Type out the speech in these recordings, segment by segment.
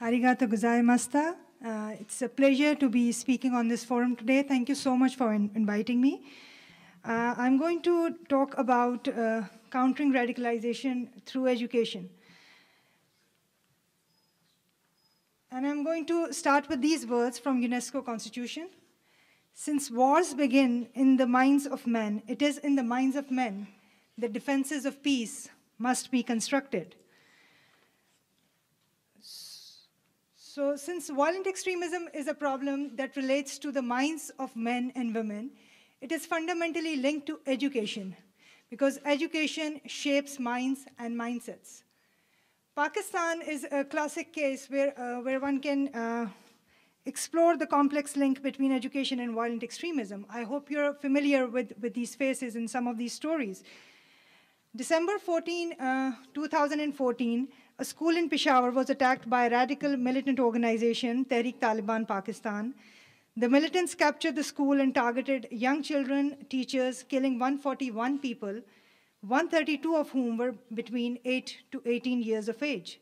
Arigato gozaimashita. It's a pleasure to be speaking on this forum today. Thank you so much for inviting me. I'm going to talk about countering radicalization through education. And I'm going to start with these words from UNESCO Constitution. Since wars begin in the minds of men, it is in the minds of men that defenses of peace must be constructed. So since violent extremism is a problem that relates to the minds of men and women, it is fundamentally linked to education, because education shapes minds and mindsets. Pakistan is a classic case where one can explore the complex link between education and violent extremism. I hope you're familiar with these faces in some of these stories. December 14, 2014, a school in Peshawar was attacked by a radical militant organization, Tehreek-Taliban Pakistan. The militants captured the school and targeted young children, teachers, killing 141 people, 132 of whom were between 8 to 18 years of age.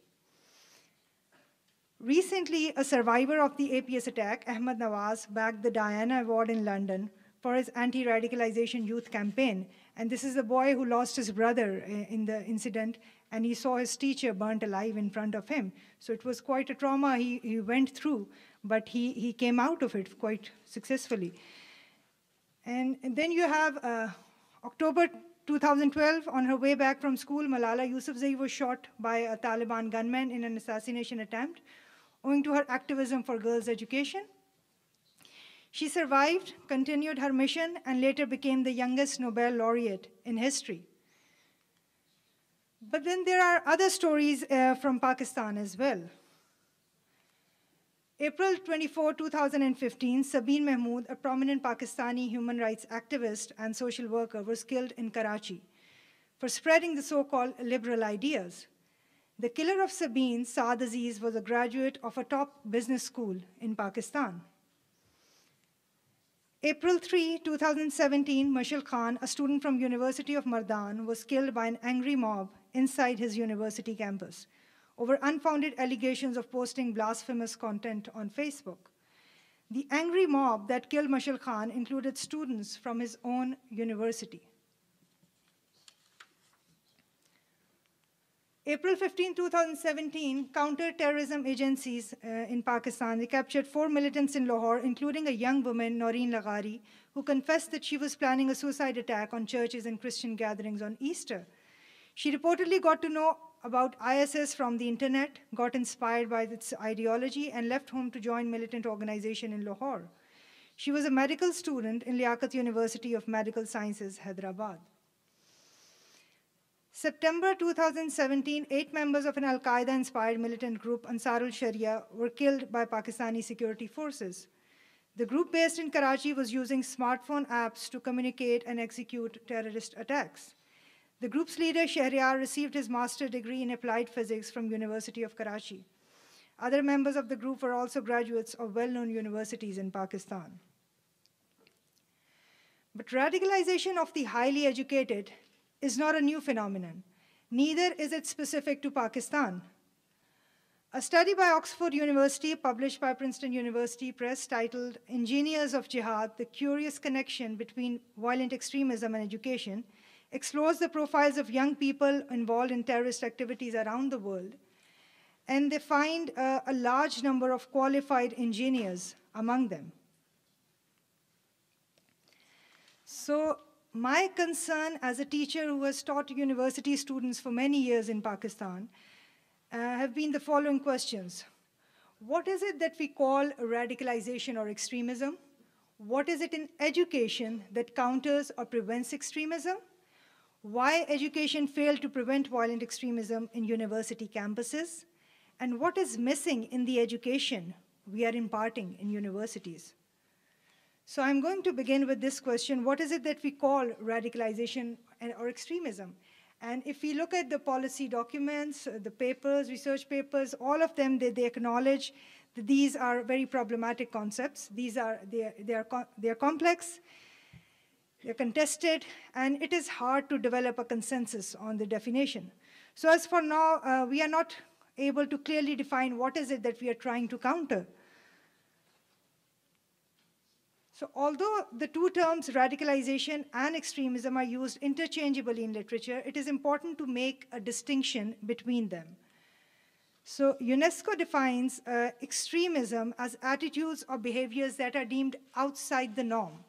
Recently, a survivor of the APS attack, Ahmed Nawaz, bagged the Diana Award in London for his anti-radicalization youth campaign. And this is the boy who lost his brother in the incident, and he saw his teacher burnt alive in front of him. So it was quite a trauma he went through, but he came out of it quite successfully. And then you have October 2012, on her way back from school, Malala Yousafzai was shot by a Taliban gunman in an assassination attempt, owing to her activism for girls' education. She survived, continued her mission, and later became the youngest Nobel laureate in history. But then there are other stories from Pakistan as well. April 24, 2015, Sabeen Mahmood, a prominent Pakistani human rights activist and social worker, was killed in Karachi for spreading the so-called liberal ideas. The killer of Sabeen, Saad Aziz, was a graduate of a top business school in Pakistan. April 3, 2017, Mashal Khan, a student from University of Mardan, was killed by an angry mob inside his university campus over unfounded allegations of posting blasphemous content on Facebook. The angry mob that killed Mashal Khan included students from his own university. April 15, 2017, counter-terrorism agencies in Pakistan, they captured 4 militants in Lahore, including a young woman, Noreen Laghari, who confessed that she was planning a suicide attack on churches and Christian gatherings on Easter. She reportedly got to know about ISIS from the internet, got inspired by its ideology, and left home to join militant organization in Lahore. She was a medical student in Liaquat University of Medical Sciences, Hyderabad. September 2017, 8 members of an Al-Qaeda-inspired militant group, Ansarul Sharia, were killed by Pakistani security forces. The group based in Karachi was using smartphone apps to communicate and execute terrorist attacks. The group's leader, Shahryar, received his master's degree in applied physics from University of Karachi. Other members of the group were also graduates of well-known universities in Pakistan. But radicalization of the highly educated is not a new phenomenon. Neither is it specific to Pakistan. A study by Oxford University, published by Princeton University Press, titled Engineers of Jihad, The Curious Connection Between Violent Extremism and Education, explores the profiles of young people involved in terrorist activities around the world. And they find a large number of qualified engineers among them. So, my concern as a teacher who has taught university students for many years in Pakistan have been the following questions. What is it that we call radicalization or extremism? What is it in education that counters or prevents extremism? Why education failed to prevent violent extremism in university campuses? And what is missing in the education we are imparting in universities? So I'm going to begin with this question: what is it that we call radicalization or extremism? And if we look at the policy documents, the papers, research papers, all of them, they acknowledge that these are very problematic concepts. They are complex, they're contested, and it is hard to develop a consensus on the definition. So as for now, we are not able to clearly define what is it that we are trying to counter. So although the two terms radicalization and extremism are used interchangeably in literature, it is important to make a distinction between them. So UNESCO defines extremism as attitudes or behaviors that are deemed outside the norm.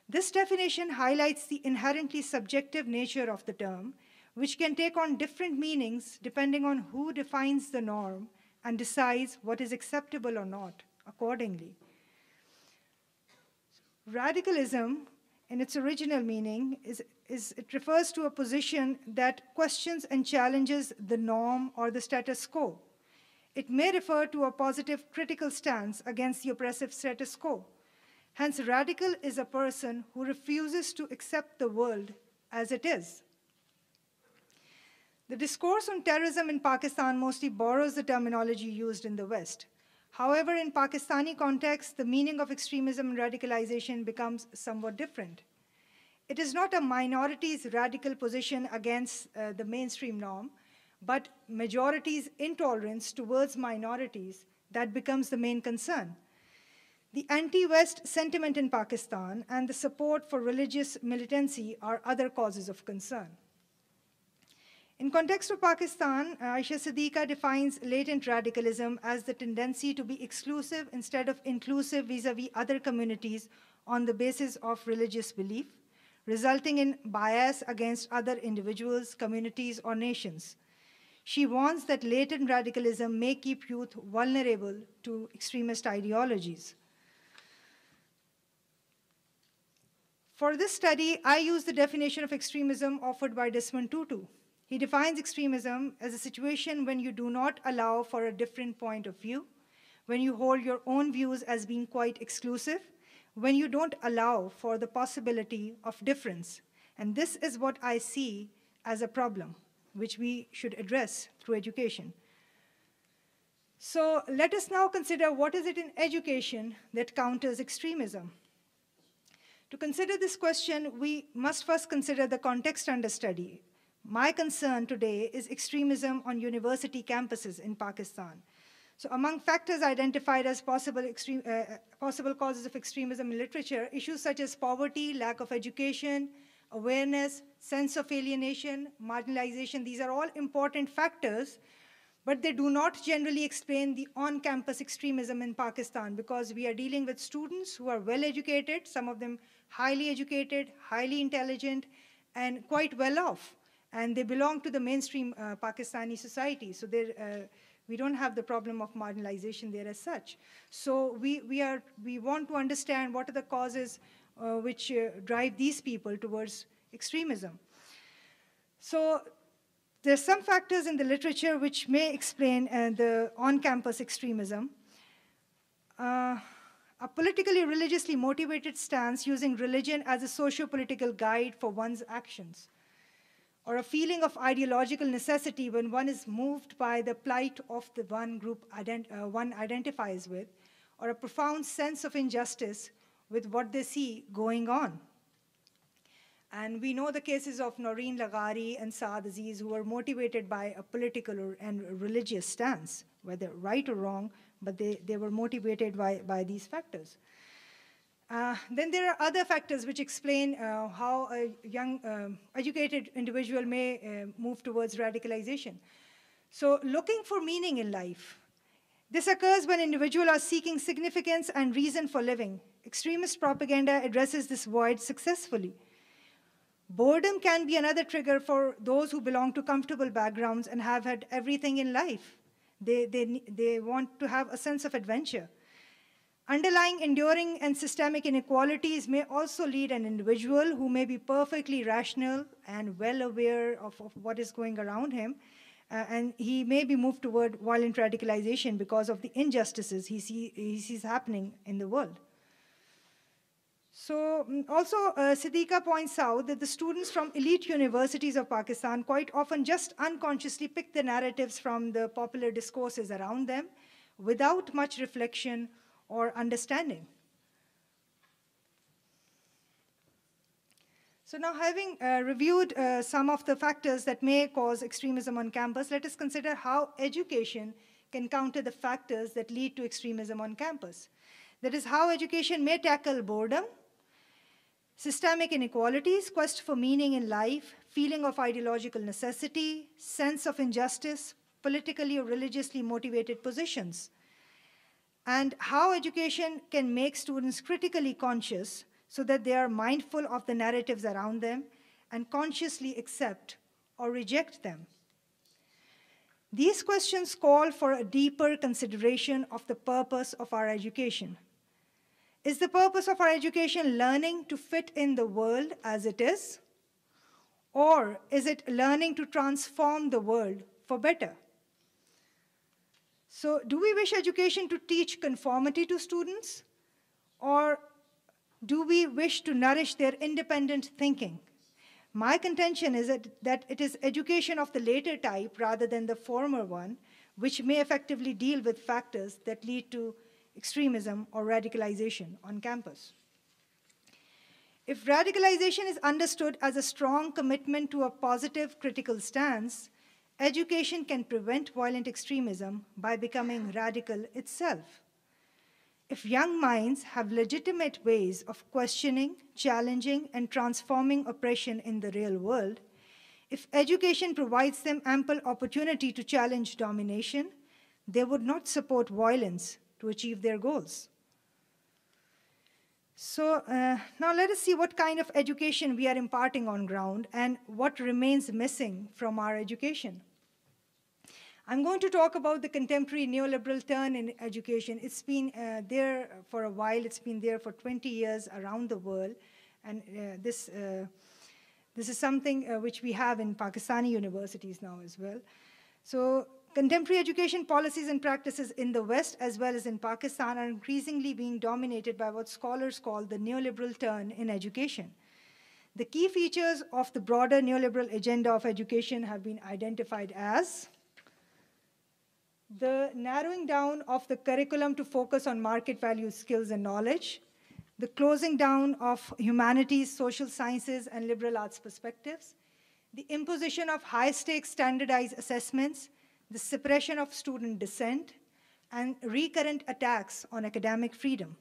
This definition highlights the inherently subjective nature of the term, which can take on different meanings depending on who defines the norm and decides what is acceptable or not accordingly. Radicalism, in its original meaning, it refers to a position that questions and challenges the norm or the status quo. It may refer to a positive critical stance against the oppressive status quo. Hence, radical is a person who refuses to accept the world as it is. The discourse on terrorism in Pakistan mostly borrows the terminology used in the West. However, in Pakistani context, the meaning of extremism and radicalization becomes somewhat different. It is not a minority's radical position against the mainstream norm, but majority's intolerance towards minorities that becomes the main concern. The anti-West sentiment in Pakistan and the support for religious militancy are other causes of concern. In context of Pakistan, Aisha Siddiqa defines latent radicalism as the tendency to be exclusive instead of inclusive vis-a-vis other communities on the basis of religious belief, resulting in bias against other individuals, communities, or nations. She warns that latent radicalism may keep youth vulnerable to extremist ideologies. For this study, I used the definition of extremism offered by Desmond Tutu. He defines extremism as a situation when you do not allow for a different point of view, when you hold your own views as being quite exclusive, when you don't allow for the possibility of difference. And this is what I see as a problem, which we should address through education. So let us now consider what is it in education that counters extremism. To consider this question, we must first consider the context under study. My concern today is extremism on university campuses in Pakistan. So among factors identified as possible causes of extremism in literature, issues such as poverty, lack of education, awareness, sense of alienation, marginalization, these are all important factors, but they do not generally explain the on-campus extremism in Pakistan because we are dealing with students who are well-educated, some of them highly educated, highly intelligent, and quite well off. And they belong to the mainstream Pakistani society. So we don't have the problem of marginalization there as such. So we want to understand what are the causes which drive these people towards extremism. So there's some factors in the literature which may explain the on-campus extremism. A politically religiously motivated stance using religion as a socio-political guide for one's actions, or a feeling of ideological necessity when one is moved by the plight of the one group one identifies with, or a profound sense of injustice with what they see going on. And we know the cases of Noreen Laghari and Saad Aziz, who were motivated by a political and religious stance, whether right or wrong, but they were motivated by these factors. Then there are other factors which explain how a young educated individual may move towards radicalization. So looking for meaning in life. This occurs when individuals are seeking significance and reason for living. Extremist propaganda addresses this void successfully. Boredom can be another trigger for those who belong to comfortable backgrounds and have had everything in life. They want to have a sense of adventure. Underlying enduring and systemic inequalities may also lead an individual who may be perfectly rational and well aware of what is going around him, and he may be moved toward violent radicalization because of the injustices he sees happening in the world. So also, Siddiqa points out that the students from elite universities of Pakistan quite often just unconsciously pick the narratives from the popular discourses around them without much reflection or understanding. So now, having reviewed some of the factors that may cause extremism on campus, let us consider how education can counter the factors that lead to extremism on campus. That is, how education may tackle boredom, systemic inequalities, quest for meaning in life, feeling of ideological necessity, sense of injustice, politically or religiously motivated positions, and how education can make students critically conscious so that they are mindful of the narratives around them and consciously accept or reject them. These questions call for a deeper consideration of the purpose of our education. Is the purpose of our education learning to fit in the world as it is? Or is it learning to transform the world for better? So, do we wish education to teach conformity to students? Or do we wish to nourish their independent thinking? My contention is that it is education of the later type rather than the former one, which may effectively deal with factors that lead to extremism or radicalization on campus. If radicalization is understood as a strong commitment to a positive critical stance, education can prevent violent extremism by becoming radical itself. If young minds have legitimate ways of questioning, challenging, and transforming oppression in the real world, if education provides them ample opportunity to challenge domination, they would not support violence to achieve their goals. So now let us see what kind of education we are imparting on ground and what remains missing from our education. I'm going to talk about the contemporary neoliberal turn in education. It's been there for a while. It's been there for 20 years around the world. And this is something which we have in Pakistani universities now as well. So contemporary education policies and practices in the West as well as in Pakistan are increasingly being dominated by what scholars call the neoliberal turn in education. The key features of the broader neoliberal agenda of education have been identified as the narrowing down of the curriculum to focus on market value skills and knowledge, the closing down of humanities, social sciences, and liberal arts perspectives, the imposition of high-stakes standardized assessments, the suppression of student dissent, and recurrent attacks on academic freedom.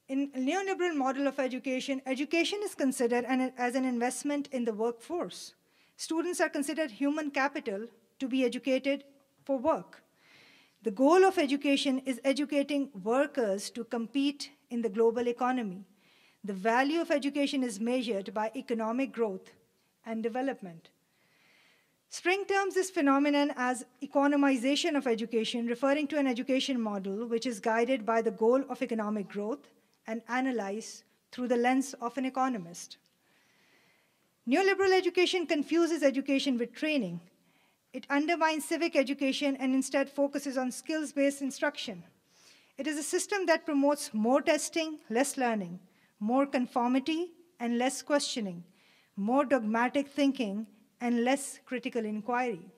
In a neoliberal model of education, education is considered as an investment in the workforce. Students are considered human capital to be educated for work. The goal of education is educating workers to compete in the global economy. The value of education is measured by economic growth and development. Spring terms this phenomenon as economization of education, referring to an education model which is guided by the goal of economic growth and analyzed through the lens of an economist. Neoliberal education confuses education with training. It undermines civic education and instead focuses on skills-based instruction. It is a system that promotes more testing, less learning, more conformity and less questioning, more dogmatic thinking and less critical inquiry.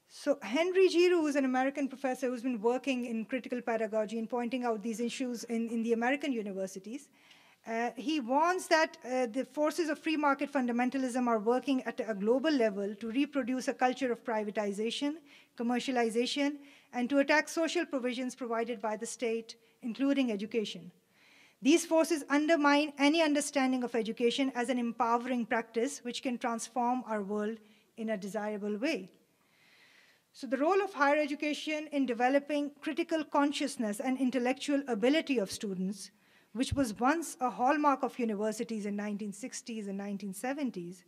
So Henry Giroux, who is an American professor who's been working in critical pedagogy and pointing out these issues in the American universities, he warns that the forces of free market fundamentalism are working at a global level to reproduce a culture of privatization, commercialization, and to attack social provisions provided by the state, including education. These forces undermine any understanding of education as an empowering practice which can transform our world in a desirable way. So the role of higher education in developing critical consciousness and intellectual ability of students, which was once a hallmark of universities in 1960s and 1970s,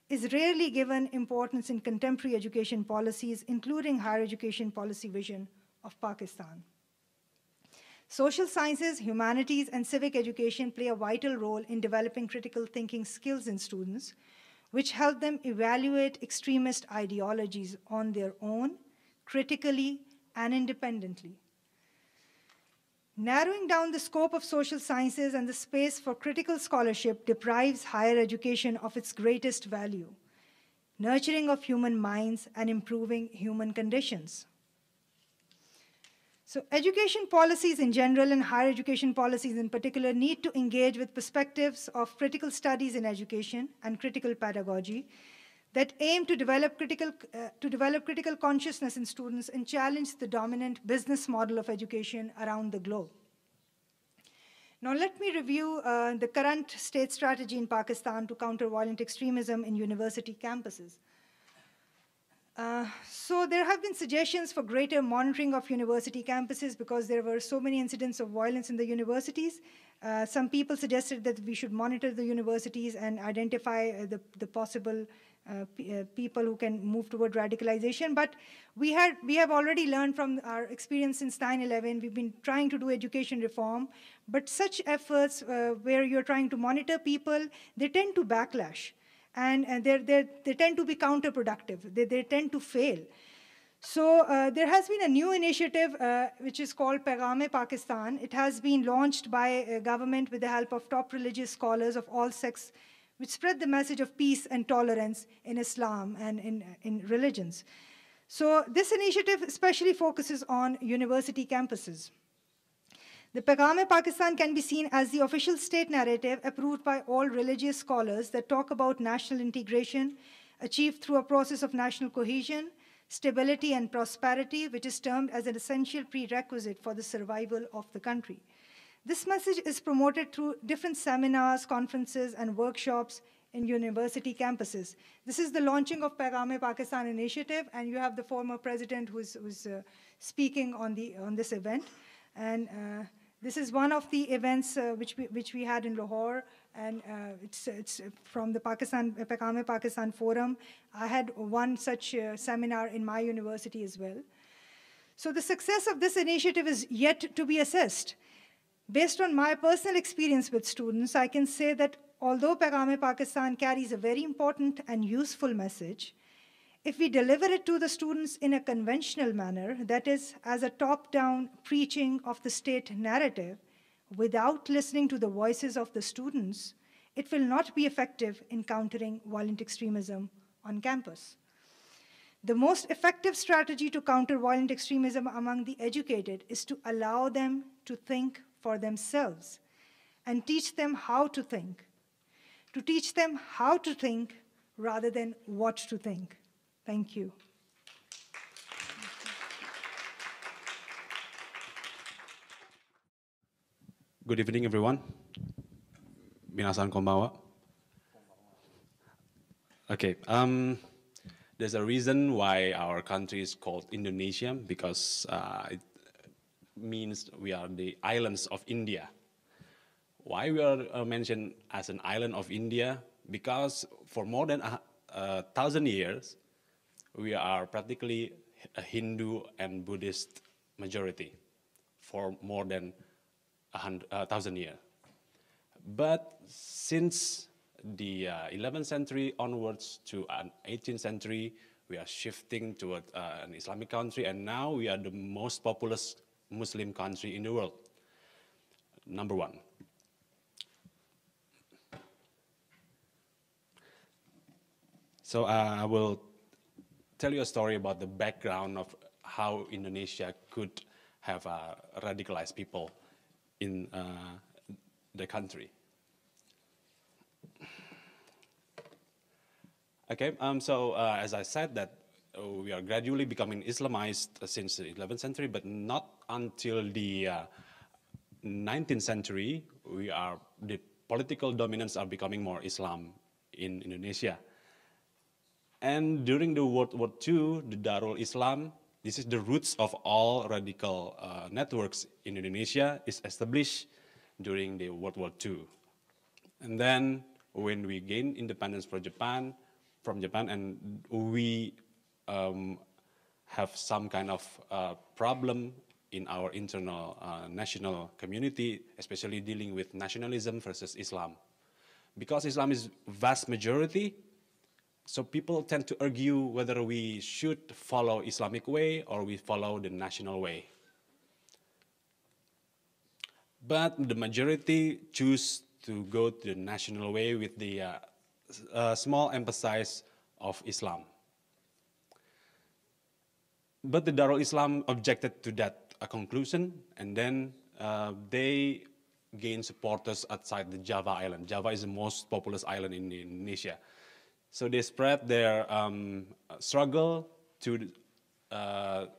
is rarely given importance in contemporary education policies, including higher education policy vision of Pakistan. Social sciences, humanities, and civic education play a vital role in developing critical thinking skills in students, which help them evaluate extremist ideologies on their own, critically and independently. Narrowing down the scope of social sciences and the space for critical scholarship deprives higher education of its greatest value, nurturing of human minds and improving human conditions. So education policies in general and higher education policies in particular need to engage with perspectives of critical studies in education and critical pedagogy that aim to develop critical consciousness in students and challenge the dominant business model of education around the globe. Now let me review the current state strategy in Pakistan to counter violent extremism in university campuses. So there have been suggestions for greater monitoring of university campuses because there were so many incidents of violence in the universities. Some people suggested that we should monitor the universities and identify the possible people who can move toward radicalization. But we have already learned from our experience since 9/11. We've been trying to do education reform, but such efforts where you're trying to monitor people, they tend to backlash. And they tend to be counterproductive. They tend to fail. So there has been a new initiative which is called Paigam-e Pakistan. It has been launched by a government with the help of top religious scholars of all sects, which spread the message of peace and tolerance in Islam and in religions. So this initiative especially focuses on university campuses. The Paigam-e Pakistan can be seen as the official state narrative approved by all religious scholars that talk about national integration achieved through a process of national cohesion, stability, and prosperity, which is termed as an essential prerequisite for the survival of the country. This message is promoted through different seminars, conferences, and workshops in university campuses. This is the launching of Paigam-e Pakistan initiative, and you have the former president who's speaking on this event. And this is one of the events which we had in Lahore, and it's from the Paigam-e Pakistan Forum. I had one such seminar in my university as well. So the success of this initiative is yet to be assessed. Based on my personal experience with students, I can say that although Paigam-e Pakistan carries a very important and useful message, if we deliver it to the students in a conventional manner, that is, as a top-down preaching of the state narrative, without listening to the voices of the students, it will not be effective in countering violent extremism on campus. The most effective strategy to counter violent extremism among the educated is to allow them to think for themselves and teach them how to think. To teach them how to think rather than what to think. Thank you. Good evening, everyone. Minasan konbanwa. Okay, there's a reason why our country is called Indonesia, because it means we are the islands of India. Why we are mentioned as an island of India? Because for more than 1,000 years, we are practically a Hindu and Buddhist majority for more than 1,000 years. But since the 11th century onwards to an 18th century, we are shifting toward an Islamic country, and now we are the most populous Muslim country in the world. Number one. So I will tell you a story about the background of how Indonesia could have radicalized people in the country. Okay, so as I said that we are gradually becoming Islamized since the 11th century, but not until the 19th century, the political dominance are becoming more Islam in Indonesia. And during the World War II, the Darul Islam, this is the roots of all radical networks in Indonesia, is established during the World War II. And then when we gained independence from Japan, and we have some kind of problem in our internal national community, especially dealing with nationalism versus Islam. Because Islam is vast majority, so people tend to argue whether we should follow Islamic way or we follow the national way. But the majority choose to go to the national way with the small emphasis of Islam. But the Darul Islam objected to that a conclusion, and then they gain supporters outside the Java island. Java is the most populous island in Indonesia. So they spread their struggle to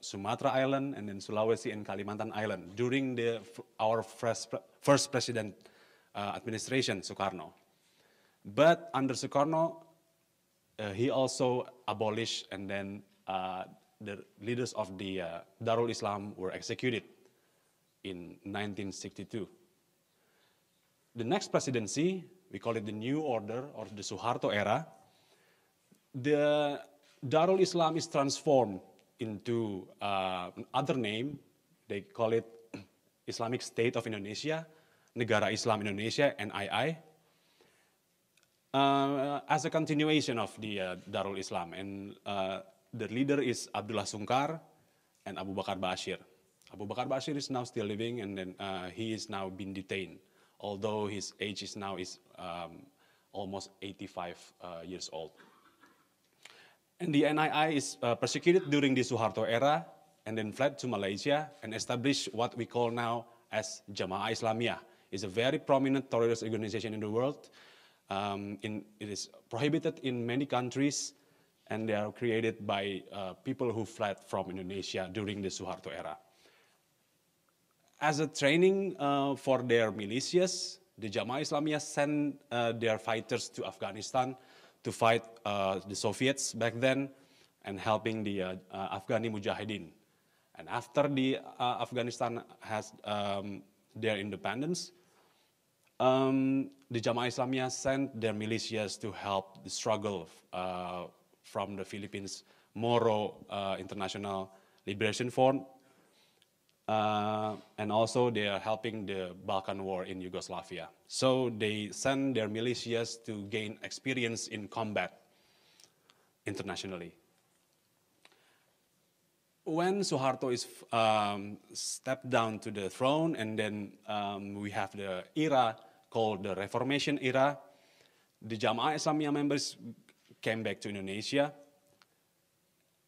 Sumatra Island and then Sulawesi and Kalimantan Island during our first president administration, Sukarno. But under Sukarno, he also abolished, and then the leaders of the Darul Islam were executed in 1962. The next presidency, we call it the New Order or the Suharto era. The Darul Islam is transformed into another name. They call it Islamic State of Indonesia, Negara Islam Indonesia, NII, as a continuation of the Darul Islam. And the leader is Abdullah Sungkar and Abu Bakar Bashir. Abu Bakar Bashir is now still living, and then he is now been detained, although his age is now almost 85 years old. And the NII is persecuted during the Suharto era, and then fled to Malaysia and established what we call now as Jamaah Islamiyah. It's a very prominent terrorist organization in the world. It is prohibited in many countries, and they are created by people who fled from Indonesia during the Suharto era. As a training for their militias, the Jamaah Islamiyah sent their fighters to Afghanistan to fight the Soviets back then and helping the Afghani Mujahideen. And after the Afghanistan has their independence, the Jamaah Islamiyah sent their militias to help the struggle from the Philippines Moro International Liberation Front, and also they are helping the Balkan War in Yugoslavia. So they send their militias to gain experience in combat internationally. When Suharto is stepped down to the throne, and then we have the era called the Reformation era, the Jamaah Islamiyah members came back to Indonesia,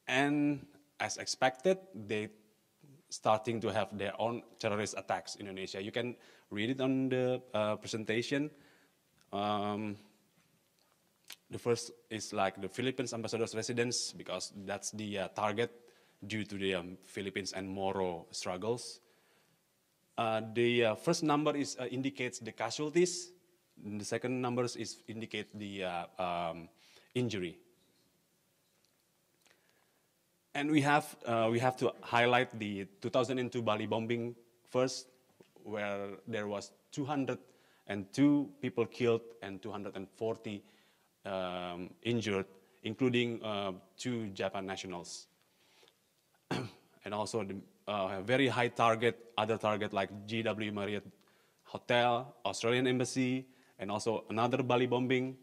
and as expected, they starting to have their own terrorist attacks in Indonesia. You can read it on the presentation. The first is like the Philippines ambassador's residence, because that's the target due to the Philippines and Moro struggles. The first number indicates the casualties. And the second numbers indicate the injury. And we have to highlight the 2002 Bali bombing first, where there was 202 people killed and 240 injured, including 2 Japan nationals. And also the very high target, other target like GW Marriott Hotel, Australian Embassy, and also another Bali bombing,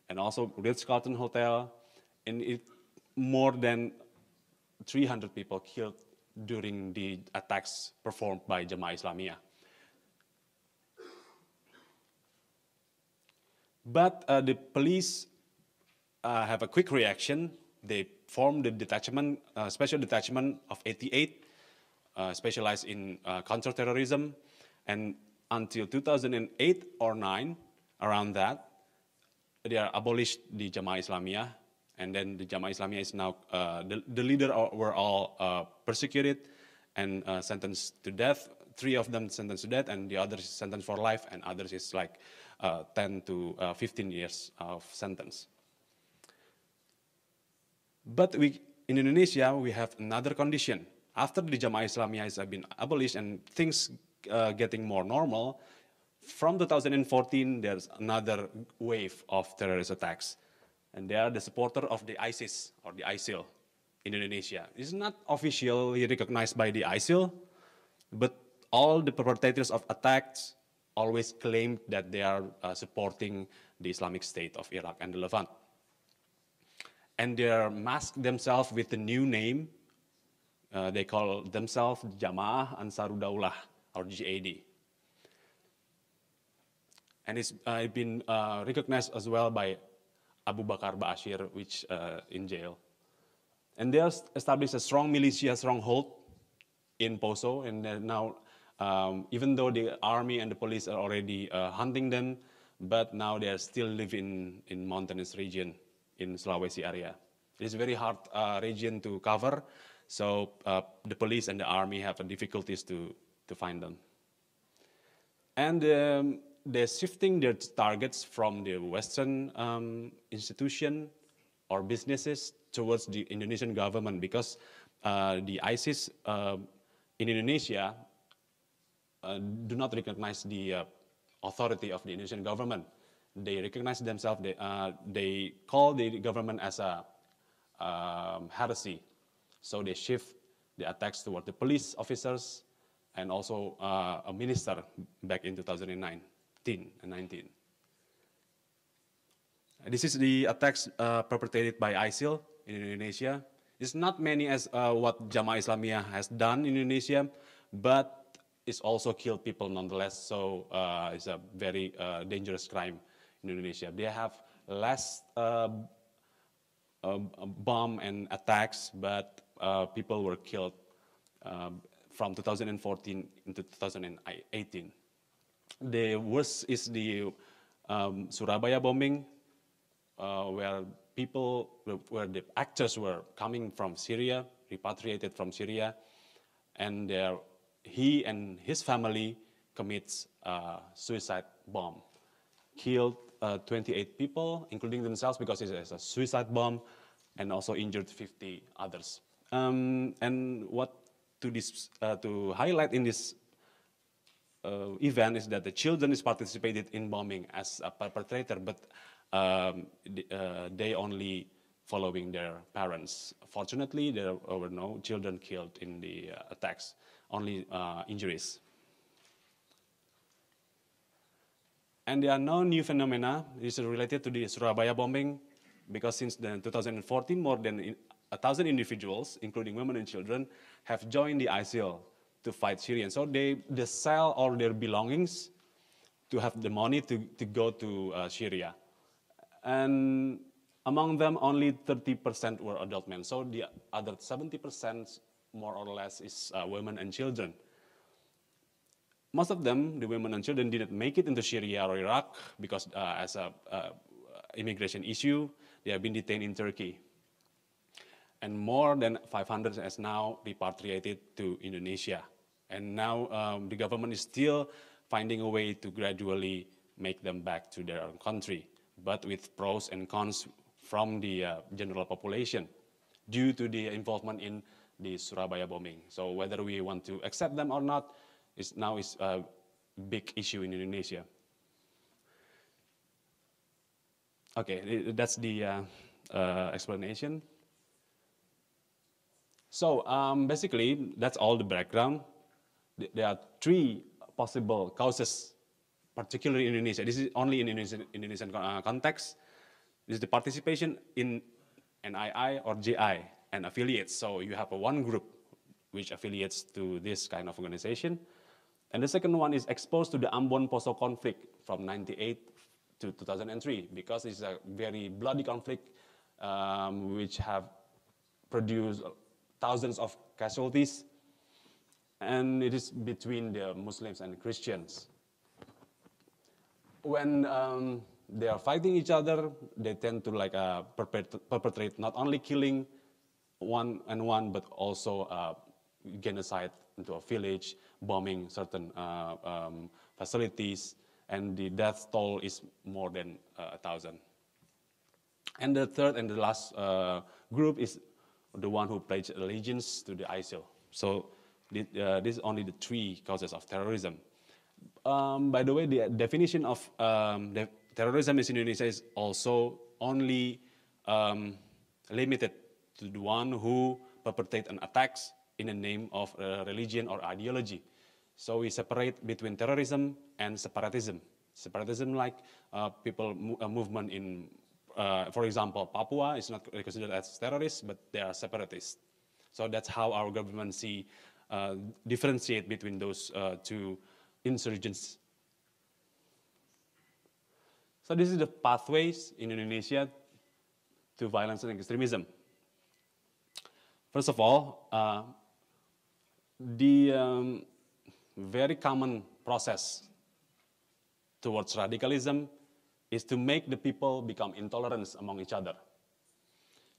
and also Ritz-Carlton Hotel, and it more than 300 people killed during the attacks performed by Jamaah Islamiyah. But the police have a quick reaction. They formed the detachment, special detachment of 88, specialized in counterterrorism, and until 2008 or 9, around that, they are abolished the Jamaah Islamiyah. And then the Jamaah Islamiyah is now, the leader were all persecuted and sentenced to death. 3 of them sentenced to death, and the others sentenced for life, and others is like 10 to 15 years of sentence. But in Indonesia, we have another condition. After the Jamaah Islamiyah has been abolished and things getting more normal, from 2014, there's another wave of terrorist attacks. And they are the supporter of the ISIS or the ISIL in Indonesia. It's not officially recognized by the ISIL, but all the perpetrators of attacks always claim that they are supporting the Islamic State of Iraq and the Levant. And they mask themselves with a new name. They call themselves Jamaah Ansarudaulah, or JAD. And it's been recognized as well by Abu Bakar Bashir, which in jail. And they established a strong militia stronghold in Poso, and now, even though the army and the police are already hunting them, but now they are still living in mountainous region in Sulawesi area. It is a very hard region to cover, so the police and the army have difficulties to find them. And they're shifting their targets from the Western institution or businesses towards the Indonesian government, because the ISIS in Indonesia do not recognize the authority of the Indonesian government. They recognize themselves, they call the government as a heresy. So they shift the attacks toward the police officers and also a minister back in 2019 and 19. This is the attacks perpetrated by ISIL in Indonesia. It's not many as what Jamaah Islamiyah has done in Indonesia, but it's also killed people nonetheless. So it's a very dangerous crime in Indonesia. They have less bomb and attacks, but people were killed from 2014 into 2018. The worst is the Surabaya bombing, where the actors were coming from Syria, repatriated from Syria, and he and his family commits a suicide bomb, killed 28 people, including themselves, because it's a suicide bomb, and also injured 50 others. And what to highlight in this event is that the children is participated in bombing as a perpetrator, but they only following their parents. Fortunately, there were no children killed in the attacks, only injuries. And there are no new phenomena. This is related to the Surabaya bombing, because since 2014, more than 1,000 individuals, including women and children, have joined the ISIL to fight Syrians. So they sell all their belongings to have the money to go to Syria. And among them, only 30% were adult men. So the other 70%, more or less, is women and children. Most of them, the women and children, didn't make it into Syria or Iraq because as a immigration issue, they have been detained in Turkey. And more than 500 is now repatriated to Indonesia. And now the government is still finding a way to gradually make them back to their own country, but with pros and cons from the general population due to the involvement in the Surabaya bombing. So whether we want to accept them or not is now a big issue in Indonesia. Okay, that's the explanation. So basically, that's all the background. There are three possible causes, particularly in Indonesia. This is only in Indonesian context. This is the participation in NII or JI and affiliates. So you have one group which affiliates to this kind of organization. And the second one is exposed to the Ambon-Poso conflict from 1998 to 2003, because it's a very bloody conflict which have produced thousands of casualties, and it is between the Muslims and Christians. When they are fighting each other, they tend to perpetrate not only killing one, but also genocide into a village, bombing certain facilities, and the death toll is more than 1,000. And the third and the last group is the one who pledged allegiance to the ISIL. So this is only the three causes of terrorism. By the way, the definition of terrorism in Indonesia is also only limited to the one who perpetrate an attacks in the name of religion or ideology. So we separate between terrorism and separatism. Separatism, like movement in, for example, Papua is not considered as terrorists, but they are separatists. So that's how our government differentiate between those two insurgents. So this is the pathways in Indonesia to violence and extremism. First of all, the very common process towards radicalism is to make the people become intolerant among each other.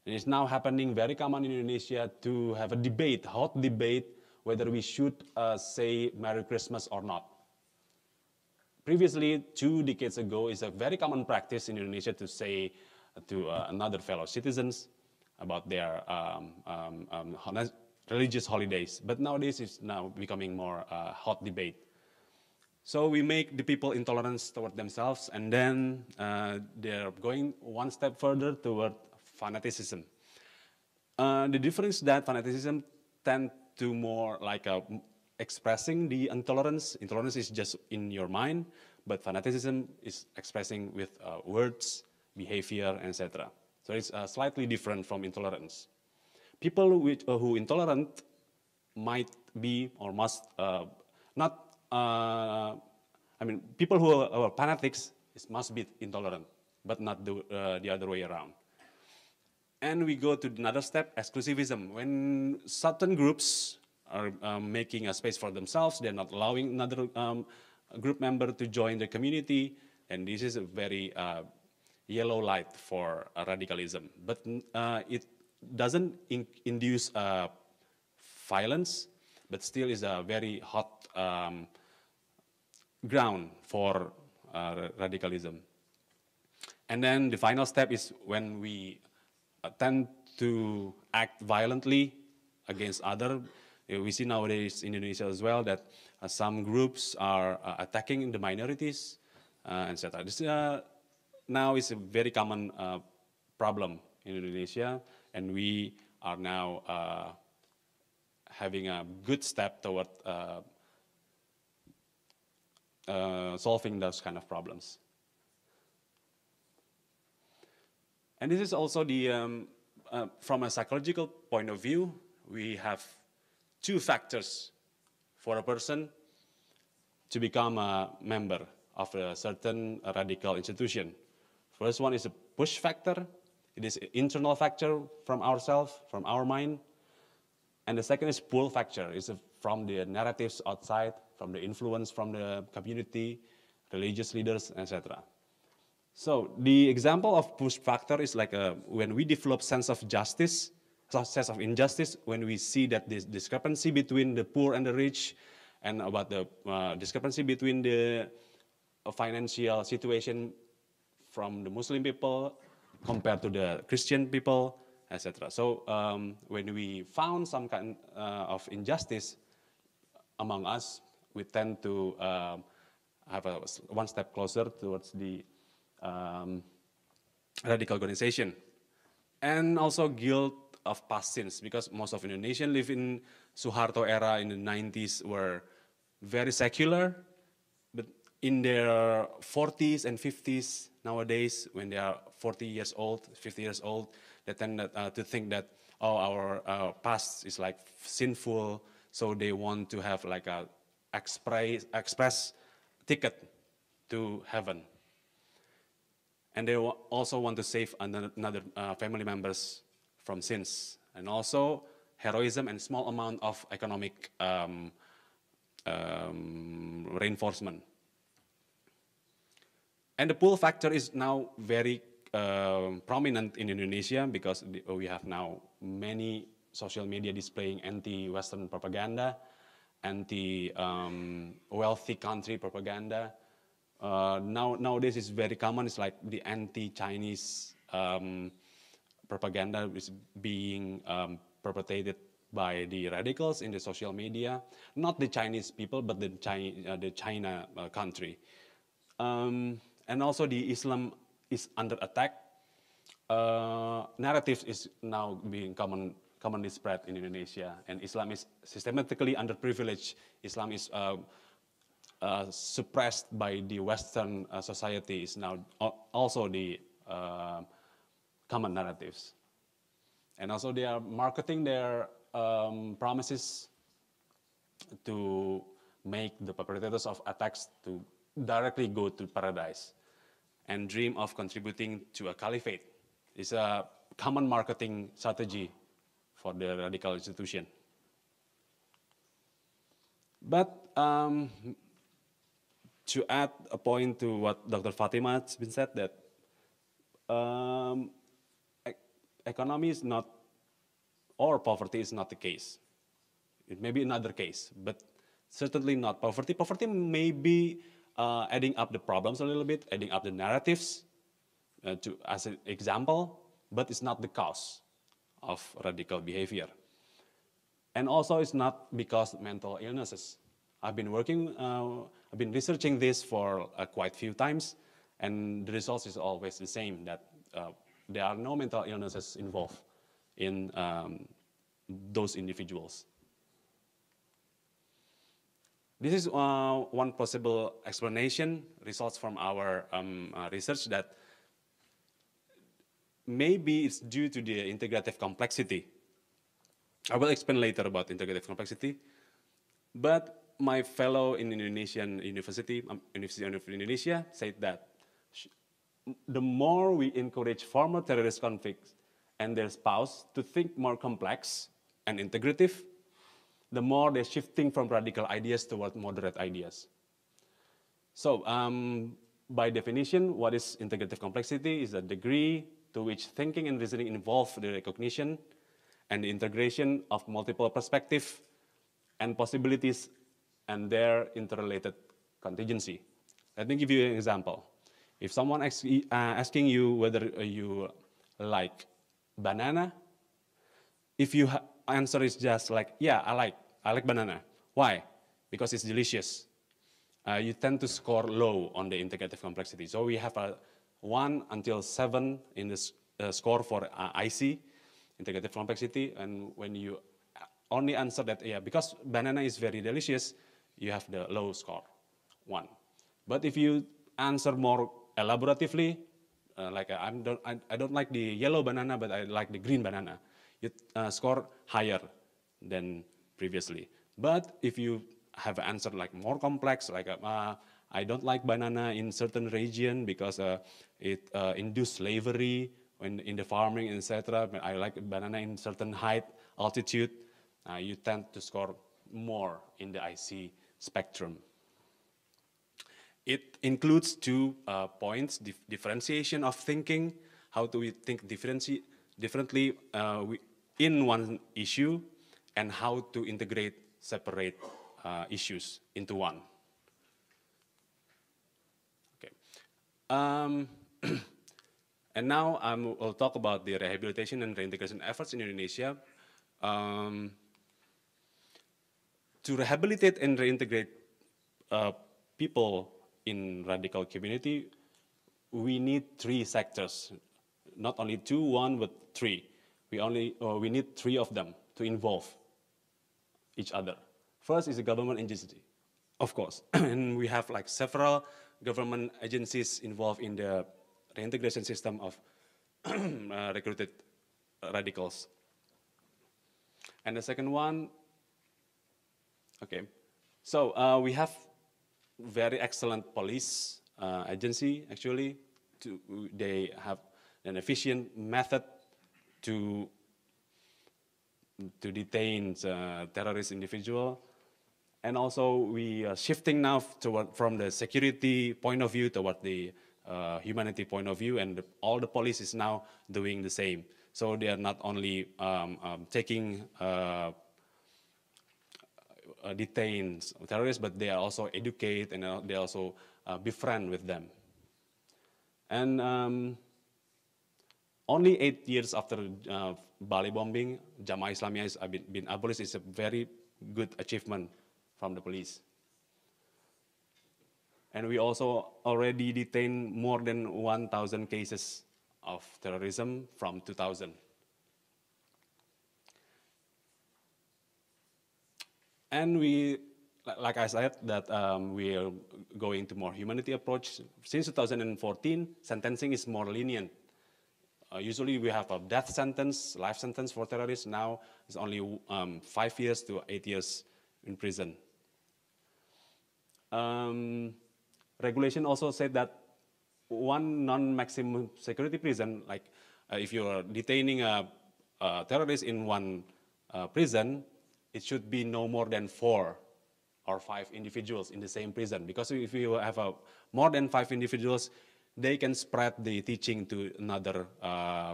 And it's now happening very common in Indonesia to have a debate, hot debate, whether we should say Merry Christmas or not. Previously, 2 decades ago, it's a very common practice in Indonesia to say to another fellow citizens about their religious holidays. But nowadays, it's now becoming more hot debate. So we make the people intolerant toward themselves, and then they're going one step further toward fanaticism. The difference that fanaticism tend to more like expressing the intolerance. Intolerance is just in your mind, but fanaticism is expressing with words, behavior, etc. So it's slightly different from intolerance. People who intolerant might be or must not. People who are fanatics must be intolerant, but not the other way around. And we go to another step, exclusivism. When certain groups are making a space for themselves, they're not allowing another group member to join the community, and this is a very yellow light for radicalism. But it doesn't induce violence, but still is a very hot ground for radicalism. And then the final step is when we tend to act violently against other. We see nowadays in Indonesia as well that some groups are attacking the minorities, etc. This now is a very common problem in Indonesia, and we are now having a good step toward solving those kind of problems. And this is also the, from a psychological point of view, we have 2 factors for a person to become a member of a certain radical institution. First one is a push factor. It is an internal factor from ourselves, from our mind. And the second is pull factor. It's from the narratives outside, from the influence from the community, religious leaders, etc. So the example of push factor is like when we develop sense of justice, sense of injustice, when we see that this discrepancy between the poor and the rich, and about the discrepancy between the financial situation from the Muslim people compared to the Christian people, etc. So when we found some kind of injustice among us, we tend to have one step closer towards the radical organization. And also guilt of past sins, because most of Indonesians live in Suharto era in the 90s were very secular, but in their 40s and 50s nowadays, when they are 40 years old, 50 years old, they tend to think that, oh, our past is like sinful, so they want to have like a express ticket to heaven. And they also want to save another family members from sins. And also heroism and small amount of economic reinforcement. And the pull factor is now very prominent in Indonesia because we have now many social media displaying anti-Western propaganda, anti-wealthy country propaganda. Nowadays it's very common. It's like the anti-Chinese propaganda is being perpetrated by the radicals in the social media. Not the Chinese people, but the China country. And also the Islam is under attack. Narratives is now being commonly spread in Indonesia, and Islam is systematically underprivileged. Islam is suppressed by the Western society is now also the common narratives. And also they are marketing their promises to make the perpetrators of attacks to directly go to paradise and dream of contributing to a caliphate. It's a common marketing strategy for the radical institution. But to add a point to what Dr. Fatima has been said, that economy is not, or poverty is not the case. It may be another case, but certainly not poverty. Poverty may be adding up the problems a little bit, adding up the narratives as an example, but it's not the cause of radical behavior. And also it's not because mental illnesses. I've been researching this for quite a few times, and the results is always the same, that there are no mental illnesses involved in those individuals. This is one possible explanation, results from our research, that maybe it's due to the integrative complexity. I will explain later about integrative complexity, but my fellow in Indonesian University of Indonesia said that the more we encourage former terrorist convicts and their spouse to think more complex and integrative, the more they're shifting from radical ideas toward moderate ideas. So by definition, what is integrative complexity is a degree to which thinking and reasoning involve the recognition and the integration of multiple perspectives and possibilities and their interrelated contingency. Let me give you an example. If someone asking you whether you like banana, if your answer is just like, yeah, I like banana. Why? Because it's delicious. You tend to score low on the integrative complexity. So we have a 1 until 7 in the score for IC, integrative complexity, and when you only answer that, yeah, because banana is very delicious, you have the low score, 1. But if you answer more elaboratively, like I don't like the yellow banana, but I like the green banana, you score higher than previously. But if you have an answer like more complex, like I don't like banana in certain region because it induced slavery in the farming, etc. I like banana in certain height, altitude. You tend to score more in the IC spectrum. It includes 2 points: differentiation of thinking, how do we think differently in one issue, and how to integrate separate issues into one. Okay. And now we'll talk about the rehabilitation and reintegration efforts in Indonesia. To rehabilitate and reintegrate people in radical community, we need 3 sectors, not only 2, 1, but 3. We need 3 of them to involve each other. First is the government agency, of course, and we have like several government agencies involved in the reintegration system of recruited radicals. And the second one, okay, so we have very excellent police agency, actually. They have an efficient method to detain terrorist individual. And also we are shifting now from the security point of view toward the humanity point of view, and all the police is now doing the same. So they are not only taking detain terrorists, but they are also educate, and they also befriend with them. And only 8 years after Bali bombing, Jamaah Islamiyah has been abolished. It's a very good achievement from the police. And we also already detained more than 1,000 cases of terrorism from 2000. And we, like I said, that we are going to more humanity approach. Since 2014, sentencing is more lenient. Usually we have a death sentence, life sentence for terrorists. Now it's only 5 years to 8 years in prison. Regulation also said that one non-maximum security prison, like if you're detaining a terrorist in one prison, it should be no more than 4 or 5 individuals in the same prison. Because if you have more than 5 individuals, they can spread the teaching to another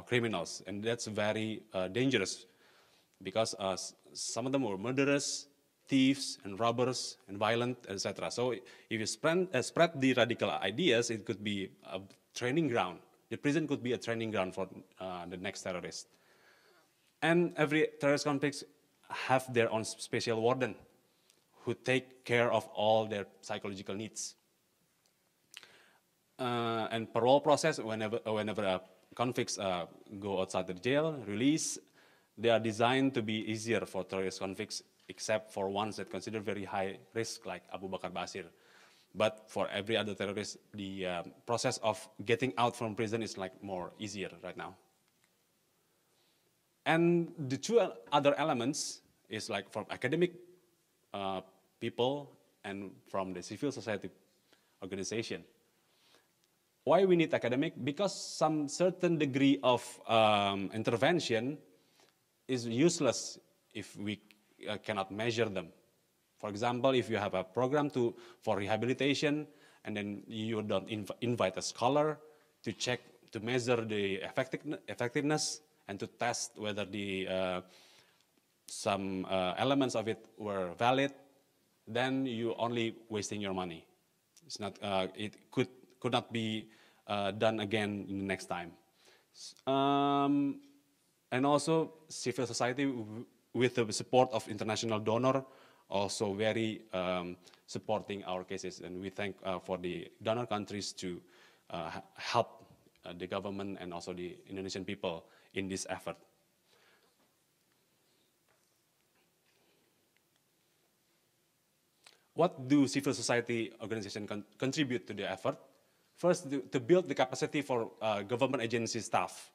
criminals. And that's very dangerous because some of them were murderers, thieves, and robbers, and violent, etc. So if you spread the radical ideas, it could be a training ground. The prison could be a training ground for the next terrorist. And every terrorist conflict have their own special warden who take care of all their psychological needs. And parole process, whenever convicts go outside the jail, release, they are designed to be easier for terrorist convicts, except for ones that consider very high risk, like Abu Bakar Basir. But for every other terrorist, the process of getting out from prison is like more easier right now. And the two other elements is like from academic people and from the civil society organization. Why we need academic? Because some certain degree of intervention is useless if we cannot measure them. For example, if you have a program for rehabilitation, and then you don't invite a scholar to check, to measure the effectiveness, and to test whether some elements of it were valid, then you only wasting your money. It's not. It could not be done again in the next time. And also, civil society with the support of international donor also very supporting our cases, and we thank for the donor countries to help the government and also the Indonesian people in this effort. What do civil society organizations contribute to the effort? First, to build the capacity for government agency staff.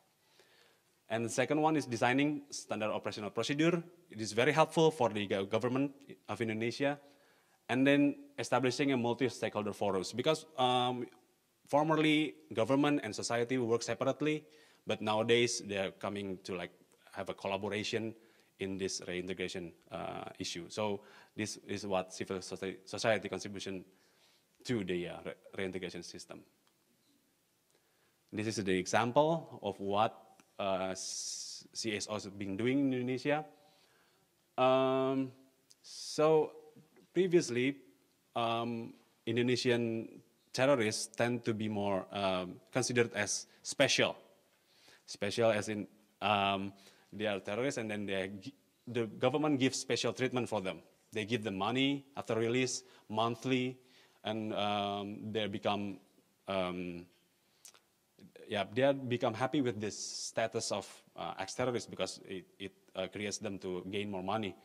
And the second one is designing standard operational procedure. It is very helpful for the government of Indonesia. And then establishing a multi-stakeholder forums. Because formerly, government and society work separately, but nowadays they're coming to like have a collaboration in this reintegration issue. So this is what civil society contribution to the reintegration system. This is the example of what CSOs have been doing in Indonesia. So previously, Indonesian terrorists tend to be more considered as special. Special as in they are terrorists, and then the government gives special treatment for them. They give them money after release, monthly, and they become happy with this status of ex-terrorists because it creates them to gain more money.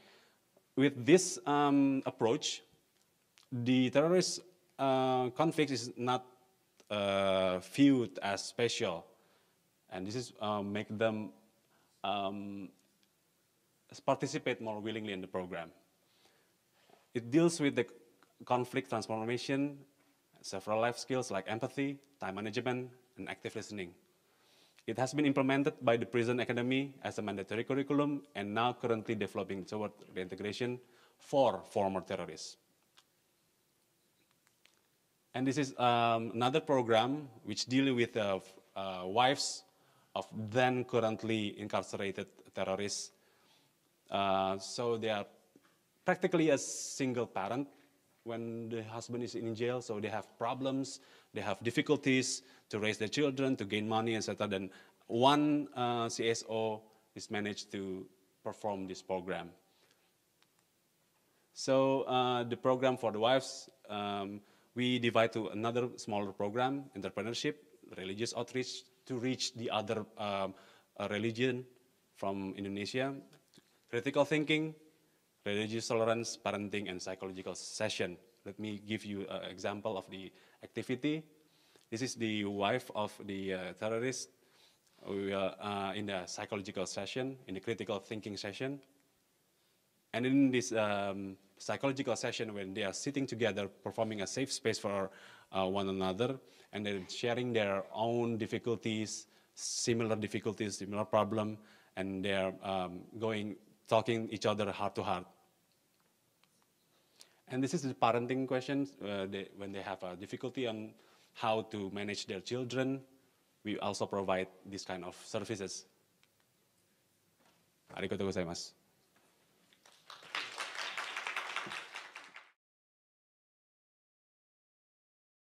With this approach, the terrorist conflict is not viewed as special, and this is make them participate more willingly in the program. It deals with the conflict transformation, several life skills like empathy, time management, and active listening. It has been implemented by the Prison Academy as a mandatory curriculum and now currently developing toward reintegration for former terrorists. And this is another program which deals with wives of then currently incarcerated terrorists. So they are practically a single parent when the husband is in jail, so they have problems, they have difficulties to raise their children, to gain money, etc. Then one CSO is managed to perform this program. So the program for the wives, we divide to another smaller program, entrepreneurship, religious outreach, to reach the other religion from Indonesia, critical thinking, religious tolerance, parenting, and psychological session. Let me give you an example of the activity. This is the wife of the terrorist. We are in the psychological session, in the critical thinking session. And in this psychological session, when they are sitting together, performing a safe space for one another, and they're sharing their own difficulties, similar problem, and they're talking each other heart to heart. And this is the parenting question. When they have a difficulty on how to manage their children, we also provide this kind of services. Arigatou gozaimasu.